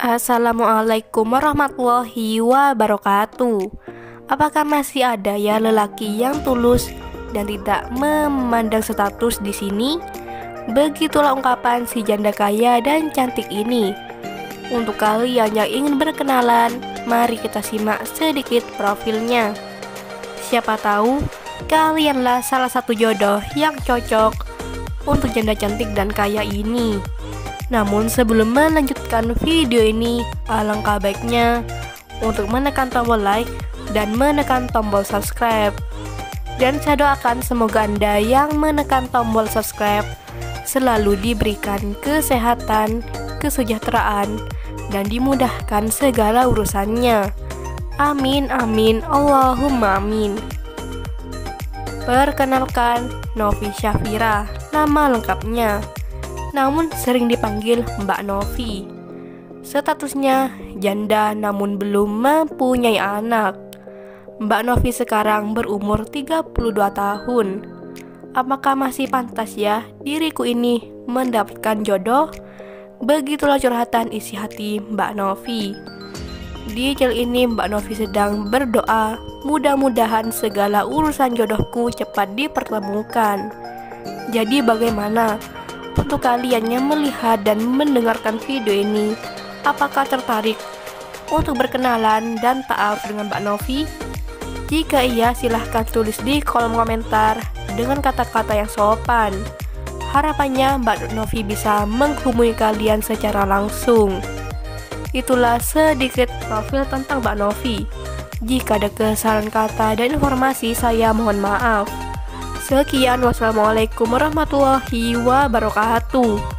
Assalamualaikum warahmatullahi wabarakatuh. Apakah masih ada ya lelaki yang tulus dan tidak memandang status di sini? Begitulah ungkapan si janda kaya dan cantik ini. Untuk kalian yang ingin berkenalan, mari kita simak sedikit profilnya. Siapa tahu kalianlah salah satu jodoh yang cocok untuk janda cantik dan kaya ini. Namun sebelum melanjutkan video ini, alangkah baiknya untuk menekan tombol like dan menekan tombol subscribe. Dan saya doakan semoga Anda yang menekan tombol subscribe selalu diberikan kesehatan, kesejahteraan, dan dimudahkan segala urusannya. Amin amin Allahumma amin. Perkenalkan, Novi Syafira nama lengkapnya, namun sering dipanggil Mbak Novi. Statusnya janda namun belum mempunyai anak. Mbak Novi sekarang berumur 32 tahun. Apakah masih pantas ya diriku ini mendapatkan jodoh? Begitulah curhatan isi hati Mbak Novi. Di channel ini Mbak Novi sedang berdoa, mudah-mudahan segala urusan jodohku cepat dipertemukan. Jadi bagaimana untuk kalian yang melihat dan mendengarkan video ini? Apakah tertarik untuk berkenalan dan ta'aruf dengan Mbak Novi? Jika iya, silahkan tulis di kolom komentar dengan kata-kata yang sopan. Harapannya Mbak Novi bisa menghubungi kalian secara langsung. Itulah sedikit profil tentang Mbak Novi. Jika ada kesalahan kata dan informasi, saya mohon maaf. Sekian, wassalamualaikum warahmatullahi wabarakatuh.